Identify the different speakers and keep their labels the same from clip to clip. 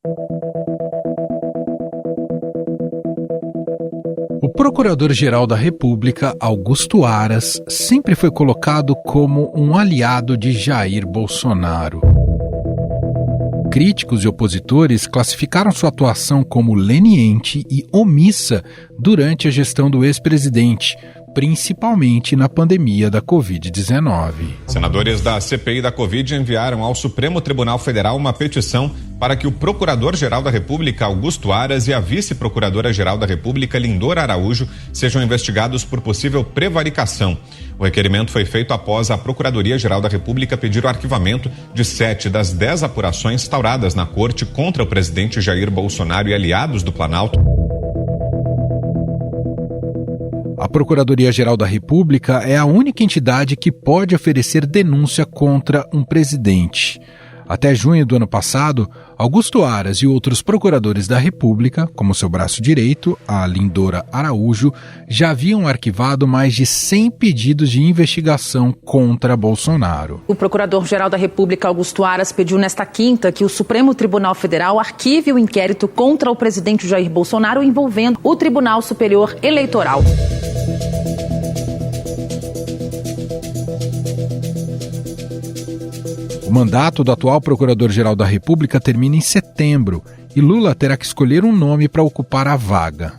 Speaker 1: O Procurador-Geral da República, Augusto Aras, sempre foi colocado como um aliado de Jair Bolsonaro. Críticos e opositores classificaram sua atuação como leniente e omissa durante a gestão do ex-presidente, principalmente na pandemia da Covid-19.
Speaker 2: Senadores da CPI da Covid enviaram ao Supremo Tribunal Federal uma petição para que o Procurador-Geral da República, Augusto Aras, e a Vice-Procuradora-Geral da República, Lindora Araújo, sejam investigados por possível prevaricação. O requerimento foi feito após a Procuradoria-Geral da República pedir o arquivamento de 7 das 10 apurações instauradas na Corte contra o presidente Jair Bolsonaro e aliados do Planalto.
Speaker 1: A Procuradoria-Geral da República é a única entidade que pode oferecer denúncia contra um presidente. Até junho do ano passado, Augusto Aras e outros procuradores da República, como seu braço direito, a Lindora Araújo, já haviam arquivado mais de 100 pedidos de investigação contra Bolsonaro.
Speaker 3: O Procurador-Geral da República, Augusto Aras, pediu nesta quinta que o Supremo Tribunal Federal arquive o inquérito contra o presidente Jair Bolsonaro envolvendo o Tribunal Superior Eleitoral.
Speaker 1: O mandato do atual Procurador-Geral da República termina em setembro e Lula terá que escolher um nome para ocupar a vaga.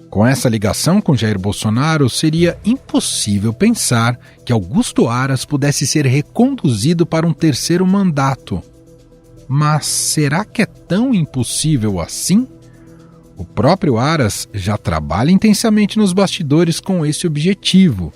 Speaker 1: Com essa ligação com Jair Bolsonaro, seria impossível pensar que Augusto Aras pudesse ser reconduzido para um terceiro mandato. Mas será que é tão impossível assim? O próprio Aras já trabalha intensamente nos bastidores com esse objetivo.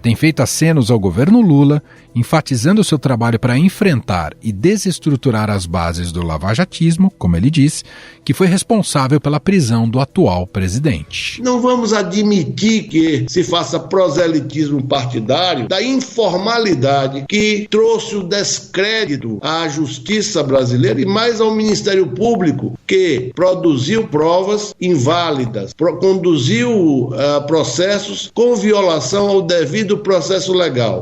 Speaker 1: Tem feito acenos ao governo Lula, enfatizando seu trabalho para enfrentar e desestruturar as bases do lavajatismo, como ele diz, que foi responsável pela prisão do atual presidente.
Speaker 4: Não vamos admitir que se faça proselitismo partidário da informalidade que trouxe o descrédito à justiça brasileira e mais ao Ministério Público, que produziu provas inválidas, conduziu processos com violação ao devido processo legal.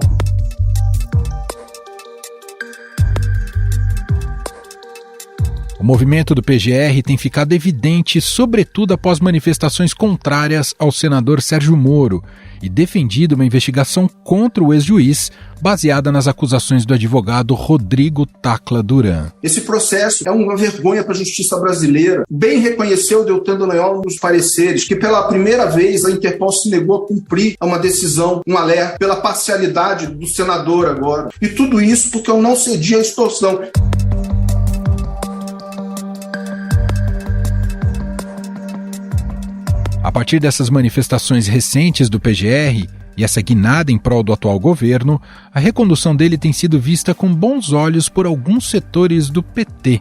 Speaker 1: O movimento do PGR tem ficado evidente, sobretudo após manifestações contrárias ao senador Sérgio Moro e defendido uma investigação contra o ex-juiz baseada nas acusações do advogado Rodrigo Tacla Duran.
Speaker 5: Esse processo é uma vergonha para a justiça brasileira. Bem reconheceu Deltan Dallagnol nos pareceres que pela primeira vez a Interpol se negou a cumprir uma decisão, um alerta, pela parcialidade do senador agora. E tudo isso porque eu não cedi à extorsão.
Speaker 1: A partir dessas manifestações recentes do PGR e essa guinada em prol do atual governo, a recondução dele tem sido vista com bons olhos por alguns setores do PT.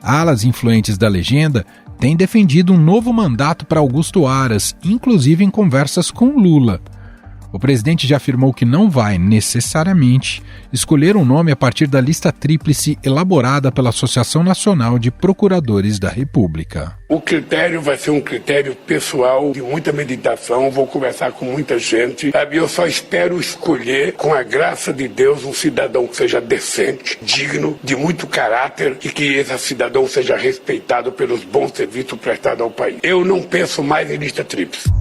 Speaker 1: Alas influentes da legenda têm defendido um novo mandato para Augusto Aras, inclusive em conversas com Lula. O presidente já afirmou que não vai, necessariamente, escolher um nome a partir da lista tríplice elaborada pela Associação Nacional de Procuradores da República.
Speaker 6: O critério vai ser um critério pessoal, de muita meditação, vou conversar com muita gente, sabe? Eu só espero escolher, com a graça de Deus, um cidadão que seja decente, digno, de muito caráter e que esse cidadão seja respeitado pelos bons serviços prestados ao país. Eu não penso mais em lista tríplice.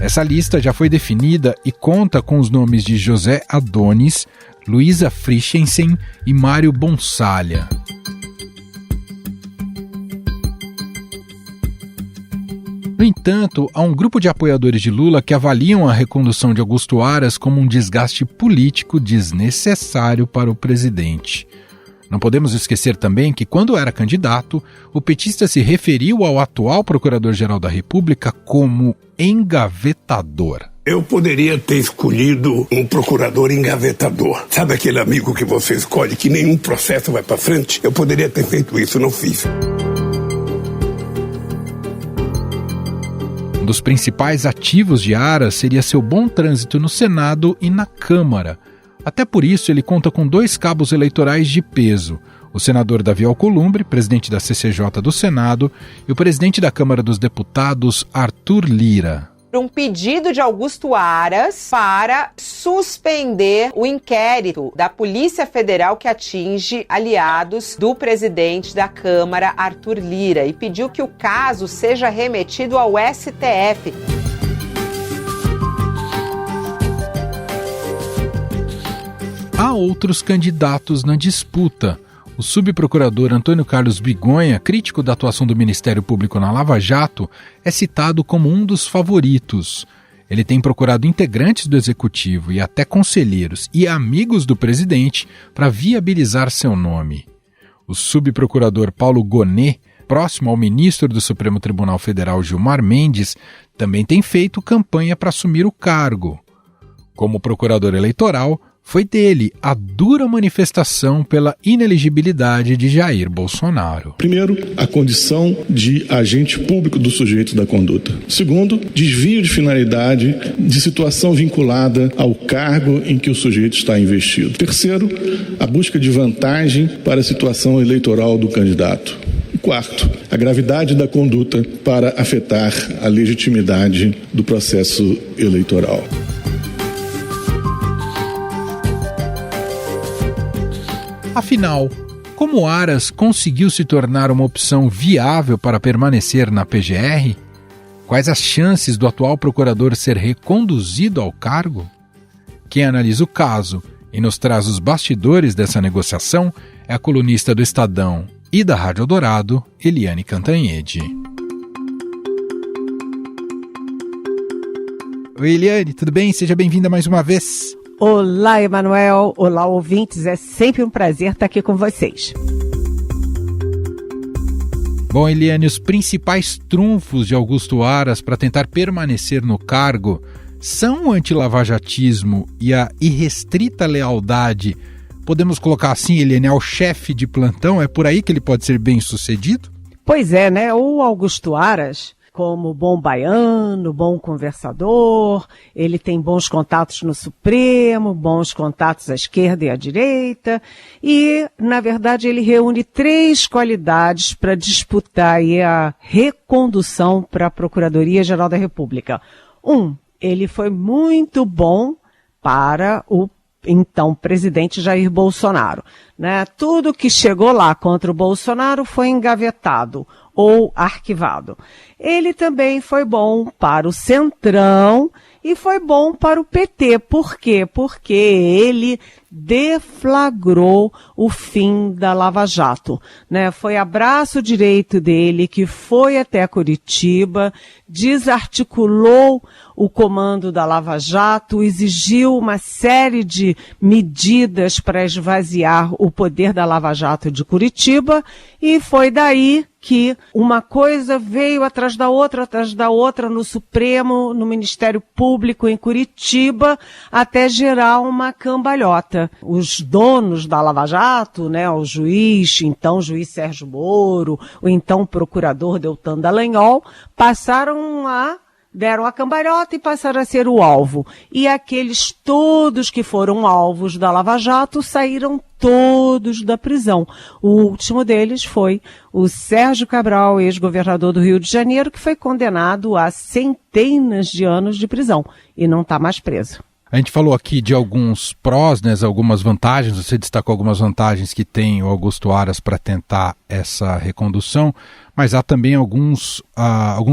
Speaker 1: Essa lista já foi definida e conta com os nomes de José Adonis, Luísa Frischensen e Mário Bonsalha. No entanto, há um grupo de apoiadores de Lula que avaliam a recondução de Augusto Aras como um desgaste político desnecessário para o presidente. Não podemos esquecer também que, quando era candidato, o petista se referiu ao atual Procurador-Geral da República como engavetador.
Speaker 6: Eu poderia ter escolhido um procurador engavetador. Sabe aquele amigo que você escolhe que nenhum processo vai para frente? Eu poderia ter feito isso, não fiz.
Speaker 1: Um dos principais ativos de Aras seria seu bom trânsito no Senado e na Câmara. Até por isso, ele conta com 2 cabos eleitorais de peso: o senador Davi Alcolumbre, presidente da CCJ do Senado, e o presidente da Câmara dos Deputados, Arthur Lira.
Speaker 7: um pedido de Augusto Aras para suspender o inquérito da Polícia Federal que atinge aliados do presidente da Câmara, Arthur Lira, e pediu que o caso seja remetido ao STF.
Speaker 1: Há outros candidatos na disputa. O subprocurador Antônio Carlos Bigonha, crítico da atuação do Ministério Público na Lava Jato, é citado como um dos favoritos. Ele tem procurado integrantes do Executivo e até conselheiros e amigos do presidente para viabilizar seu nome. O subprocurador Paulo Gonet, próximo ao ministro do Supremo Tribunal Federal Gilmar Mendes, também tem feito campanha para assumir o cargo. Como procurador eleitoral, foi dele a dura manifestação pela inelegibilidade de Jair Bolsonaro.
Speaker 8: Primeiro, a condição de agente público do sujeito da conduta. Segundo, desvio de finalidade de situação vinculada ao cargo em que o sujeito está investido. Terceiro, a busca de vantagem para a situação eleitoral do candidato. Quarto, a gravidade da conduta para afetar a legitimidade do processo eleitoral.
Speaker 1: Afinal, como Aras conseguiu se tornar uma opção viável para permanecer na PGR? Quais as chances do atual procurador ser reconduzido ao cargo? Quem analisa o caso e nos traz os bastidores dessa negociação é a colunista do Estadão e da Rádio Eldorado, Eliane Cantanhede. Oi, Eliane, tudo bem? Seja bem-vinda mais uma vez.
Speaker 9: Olá, Emanuel. Olá, ouvintes. É sempre um prazer estar aqui com vocês.
Speaker 1: Bom, Eliane, os principais trunfos de Augusto Aras para tentar permanecer no cargo são o antilavajatismo e a irrestrita lealdade. Podemos colocar assim, Eliane, ao chefe de plantão? É por aí que ele pode ser bem-sucedido?
Speaker 9: Pois é, né? O Augusto Aras, como bom baiano, bom conversador, ele tem bons contatos no Supremo, bons contatos à esquerda e à direita, e, na verdade, ele reúne 3 qualidades para disputar aí a recondução para a Procuradoria-Geral da República. 1, ele foi muito bom para o então presidente Jair Bolsonaro, né? Tudo que chegou lá contra o Bolsonaro foi engavetado ou arquivado. Ele também foi bom para o Centrão e foi bom para o PT. Por quê? Porque ele deflagrou o fim da Lava Jato, né? Foi abraço direito dele que foi até Curitiba, desarticulou o comando da Lava Jato, exigiu uma série de medidas para esvaziar o poder da Lava Jato de Curitiba, e foi daí que uma coisa veio atrás da outra no Supremo, no Ministério Público em Curitiba, até gerar uma cambalhota. Os donos da Lava Jato, né, o juiz Sérgio Moro, o então procurador Deltan Dallagnol, deram a cambalhota e passaram a ser o alvo. E aqueles todos que foram alvos da Lava Jato saíram todos da prisão. O último deles foi o Sérgio Cabral, ex-governador do Rio de Janeiro, que foi condenado a centenas de anos de prisão e não está mais preso.
Speaker 1: A gente falou aqui de alguns prós, né, algumas vantagens, você destacou algumas vantagens que tem o Augusto Aras para tentar essa recondução, mas há também alguns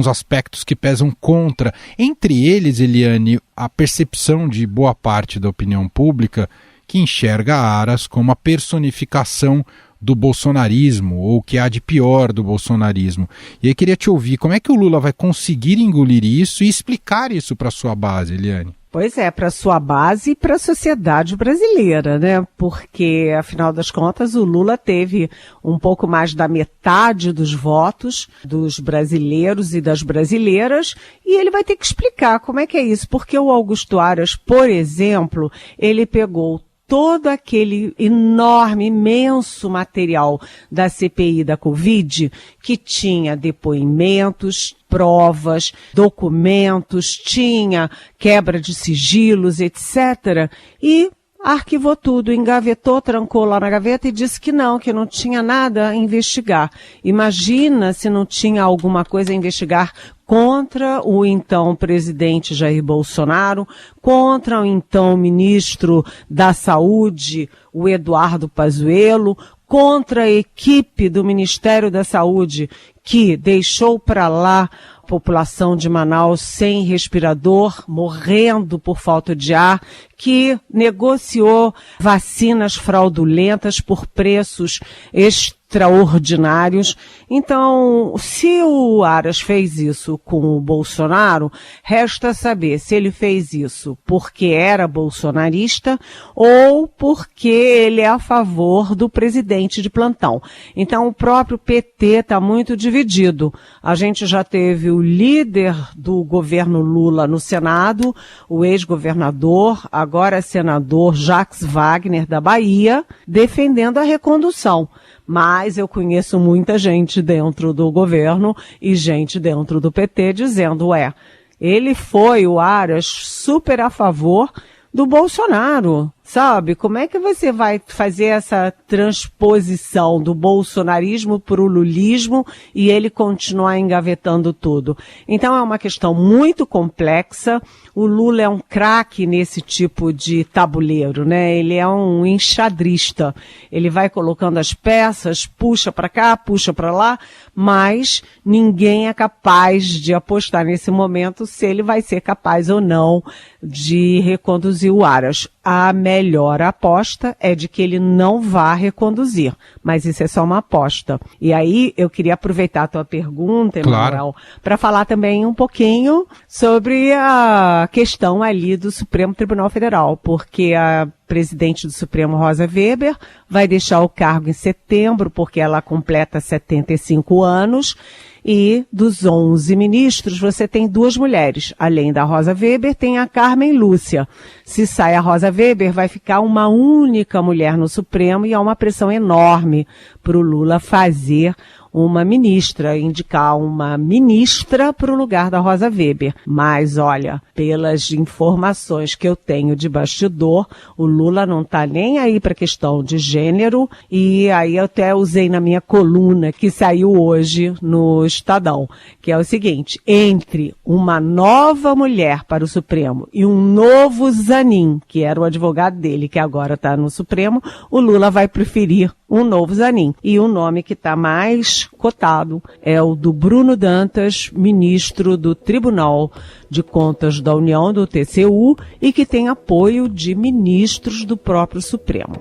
Speaker 1: aspectos que pesam contra. Entre eles, Eliane, a percepção de boa parte da opinião pública que enxerga Aras como a personificação do bolsonarismo, ou o que há de pior do bolsonarismo. E aí queria te ouvir, como é que o Lula vai conseguir engolir isso e explicar isso para a sua base, Eliane?
Speaker 9: Pois é, para a sua base e para a sociedade brasileira, né? Porque, afinal das contas, o Lula teve um pouco mais da metade dos votos dos brasileiros e das brasileiras, e ele vai ter que explicar como é que é isso. Porque o Augusto Aras, por exemplo, ele pegou todo aquele enorme, imenso material da CPI da Covid, que tinha depoimentos, provas, documentos, tinha quebra de sigilos, etc. E arquivou tudo, engavetou, trancou lá na gaveta e disse que não tinha nada a investigar. Imagina se não tinha alguma coisa a investigar contra o então presidente Jair Bolsonaro, contra o então ministro da Saúde, o Eduardo Pazuello, contra a equipe do Ministério da Saúde, que deixou para lá a população de Manaus sem respirador, morrendo por falta de ar, que negociou vacinas fraudulentas por preços extraordinários. Então, se o Aras fez isso com o Bolsonaro, resta saber se ele fez isso porque era bolsonarista ou porque ele é a favor do presidente de plantão. Então, o próprio PT está muito dividido. A gente já teve o líder do governo Lula no Senado, o ex-governador, agora senador Jacques Wagner da Bahia, defendendo a recondução. Mas eu conheço muita gente dentro do governo e gente dentro do PT dizendo, ele foi, o Aras, super a favor do Bolsonaro, sabe? Como é que você vai fazer essa transposição do bolsonarismo para o lulismo e ele continuar engavetando tudo? Então é uma questão muito complexa. O Lula é um craque nesse tipo de tabuleiro, né? Ele é um enxadrista. Ele vai colocando as peças, puxa para cá, puxa para lá, mas ninguém é capaz de apostar nesse momento se ele vai ser capaz ou não de reconduzir o Aras. A melhor aposta é de que ele não vá reconduzir, mas isso é só uma aposta. E aí eu queria aproveitar a tua pergunta, Emanuel, para falar também um pouquinho sobre a questão ali do Supremo Tribunal Federal, porque a presidente do Supremo, Rosa Weber, vai deixar o cargo em setembro, porque ela completa 75 anos, e dos 11 ministros, você tem 2 mulheres. Além da Rosa Weber, tem a Carmen Lúcia. Se sai a Rosa Weber, vai ficar uma única mulher no Supremo e há uma pressão enorme para o Lula fazer uma ministra, indicar uma ministra para o lugar da Rosa Weber. Mas, olha, pelas informações que eu tenho de bastidor, o Lula não está nem aí para a questão de gênero, e aí eu até usei na minha coluna que saiu hoje no Estadão, que é o seguinte: entre uma nova mulher para o Supremo e um novo Zanin, que era o advogado dele, que agora está no Supremo, o Lula vai preferir um novo Zanin. E o nome que está mais cotado é o do Bruno Dantas, ministro do Tribunal de Contas da União, do TCU, e que tem apoio de ministros do próprio Supremo.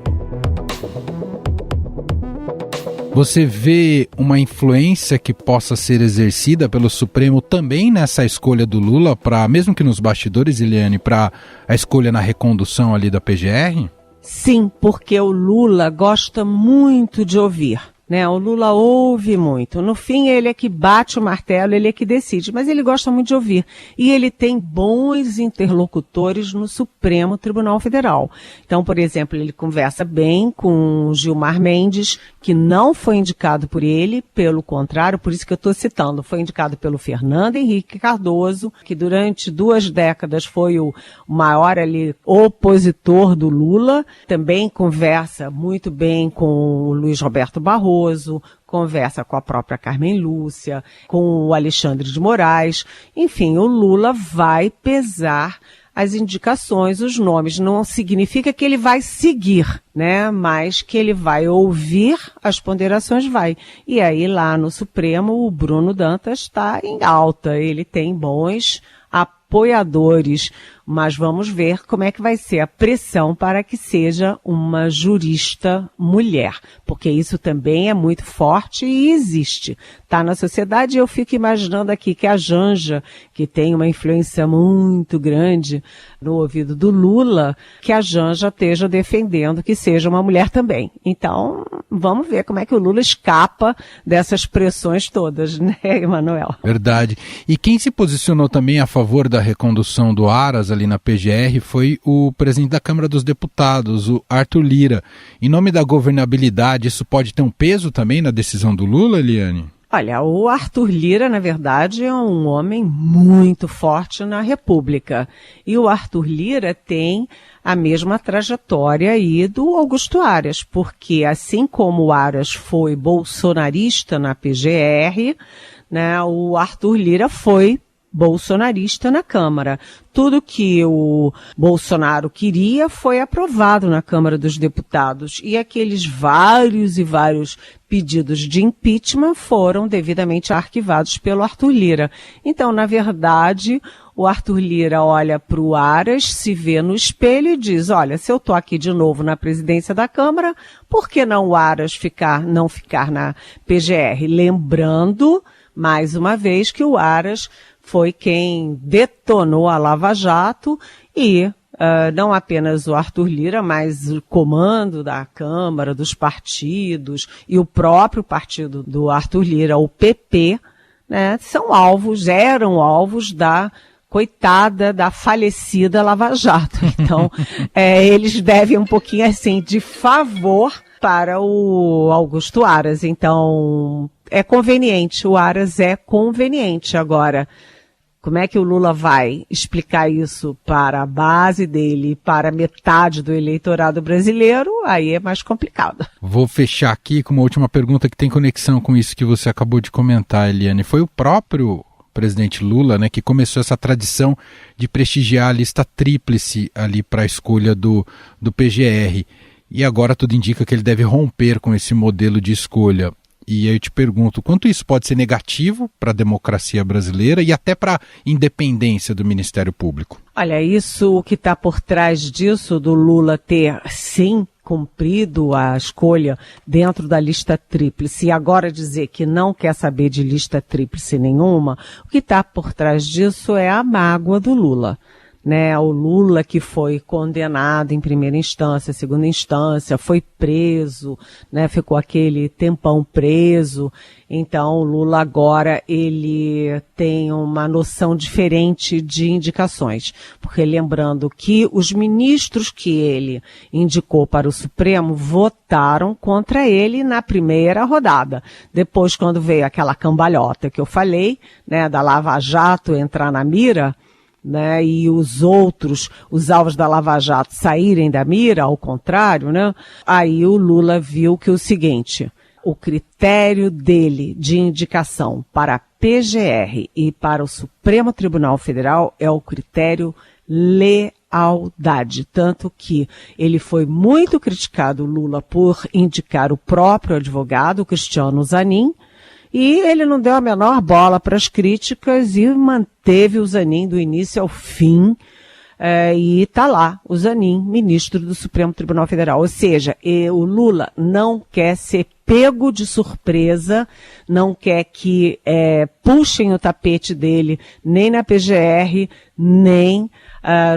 Speaker 1: Você vê uma influência que possa ser exercida pelo Supremo também nessa escolha do Lula, mesmo que nos bastidores, Eliane, para a escolha na recondução ali da PGR?
Speaker 9: Sim, porque o Lula gosta muito de ouvir, né? O Lula ouve muito. No fim, ele é que bate o martelo, ele é que decide, mas ele gosta muito de ouvir. E ele tem bons interlocutores no Supremo Tribunal Federal. Então, por exemplo, ele conversa bem com Gilmar Mendes, que não foi indicado por ele, pelo contrário, por isso que eu estou citando, foi indicado pelo Fernando Henrique Cardoso, que durante 2 décadas foi o maior opositor do Lula. Também conversa muito bem com o Luiz Roberto Barroso, conversa com a própria Carmen Lúcia, com o Alexandre de Moraes. Enfim, o Lula vai pesar as indicações, os nomes. Não significa que ele vai seguir, né? Mas que ele vai ouvir as ponderações, vai. E aí lá no Supremo o Bruno Dantas está em alta. Ele tem bons apoiadores, mas vamos ver como é que vai ser a pressão para que seja uma jurista mulher, porque isso também é muito forte e existe. Está na sociedade, e eu fico imaginando aqui que a Janja, que tem uma influência muito grande no ouvido do Lula, que a Janja esteja defendendo que seja uma mulher também. Então, vamos ver como é que o Lula escapa dessas pressões todas, né, Emanuel?
Speaker 1: Verdade. E quem se posicionou também a favor da recondução do Aras ali na PGR foi o presidente da Câmara dos Deputados, o Arthur Lira. Em nome da governabilidade, isso pode ter um peso também na decisão do Lula, Eliane?
Speaker 9: Olha, o Arthur Lira, na verdade, é um homem muito forte na República. E o Arthur Lira tem a mesma trajetória aí do Augusto Aras, porque assim como o Aras foi bolsonarista na PGR, né, o Arthur Lira foi bolsonarista na Câmara. Tudo que o Bolsonaro queria foi aprovado na Câmara dos Deputados e aqueles vários pedidos de impeachment foram devidamente arquivados pelo Arthur Lira. Então, na verdade, o Arthur Lira olha para o Aras, se vê no espelho e diz, olha, se eu estou aqui de novo na presidência da Câmara, por que não o Aras não ficar na PGR? Lembrando, mais uma vez, que o Aras foi quem detonou a Lava Jato e não apenas o Arthur Lira, mas o comando da Câmara, dos partidos e o próprio partido do Arthur Lira, o PP, né, eram alvos da coitada da falecida Lava Jato. Então, eles devem um pouquinho assim de favor para o Augusto Aras. Então, é conveniente, o Aras é conveniente. Agora, como é que o Lula vai explicar isso para a base dele, para metade do eleitorado brasileiro? Aí é mais complicado.
Speaker 1: Vou fechar aqui com uma última pergunta que tem conexão com isso que você acabou de comentar, Eliane. Foi o próprio presidente Lula, né, que começou essa tradição de prestigiar a lista tríplice ali para a escolha do PGR. E agora tudo indica que ele deve romper com esse modelo de escolha. E aí eu te pergunto, quanto isso pode ser negativo para a democracia brasileira e até para a independência do Ministério Público?
Speaker 9: Olha, o que está por trás disso, do Lula ter, sim, cumprido a escolha dentro da lista tríplice e agora dizer que não quer saber de lista tríplice nenhuma, o que está por trás disso é a mágoa do Lula. Né, o Lula que foi condenado em primeira instância, segunda instância, foi preso, né, ficou aquele tempão preso. Então, o Lula agora, ele tem uma noção diferente de indicações. Porque lembrando que os ministros que ele indicou para o Supremo votaram contra ele na primeira rodada. Depois, quando veio aquela cambalhota que eu falei, né, da Lava Jato entrar na mira, né, e os alvos da Lava Jato saírem da mira, ao contrário, né, aí o Lula viu que o seguinte, o critério dele de indicação para a PGR e para o Supremo Tribunal Federal é o critério lealdade, tanto que ele foi muito criticado, Lula, por indicar o próprio advogado, Cristiano Zanin, e ele não deu a menor bola para as críticas e manteve o Zanin do início ao fim. E está lá, o Zanin, ministro do Supremo Tribunal Federal. Ou seja, o Lula não quer ser pego de surpresa, não quer que puxem o tapete dele nem na PGR, nem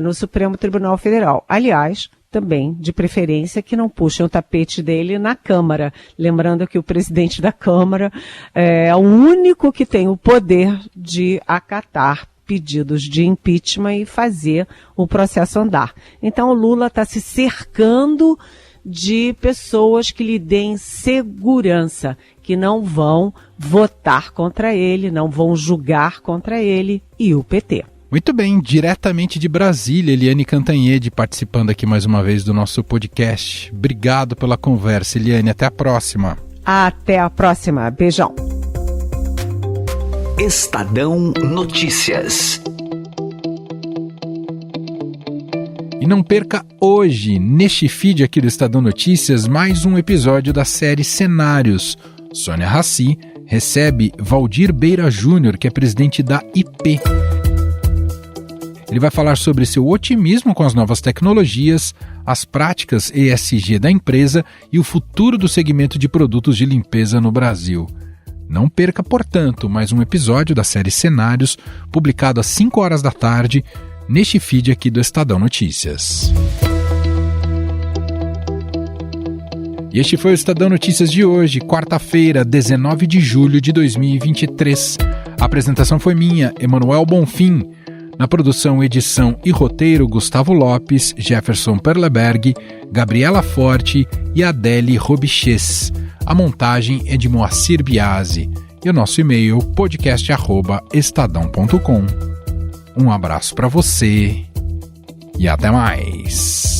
Speaker 9: no Supremo Tribunal Federal. Aliás, também, de preferência, que não puxem o tapete dele na Câmara. Lembrando que o presidente da Câmara é o único que tem o poder de acatar pedidos de impeachment e fazer o processo andar. Então, o Lula está se cercando de pessoas que lhe deem segurança, que não vão votar contra ele, não vão julgar contra ele e o PT.
Speaker 1: Muito bem, diretamente de Brasília, Eliane Cantanhede participando aqui mais uma vez do nosso podcast. Obrigado pela conversa, Eliane. Até a próxima.
Speaker 9: Até a próxima. Beijão.
Speaker 10: Estadão Notícias.
Speaker 1: E não perca hoje, neste feed aqui do Estadão Notícias, mais um episódio da série Cenários. Sônia Raci recebe Valdir Beira Júnior, que é presidente da IP. Ele vai falar sobre seu otimismo com as novas tecnologias, as práticas ESG da empresa e o futuro do segmento de produtos de limpeza no Brasil. Não perca, portanto, mais um episódio da série Cenários, publicado às 5 horas da tarde, neste feed aqui do Estadão Notícias. E este foi o Estadão Notícias de hoje, quarta-feira, 19 de julho de 2023. A apresentação foi minha, Emanuel Bonfim. Na produção, edição e roteiro, Gustavo Lopes, Jefferson Perleberg, Gabriela Forte e Adele Robiches. A montagem é de Moacir Biasi. E o nosso e-mail, podcast@estadão.com. Um abraço para você e até mais.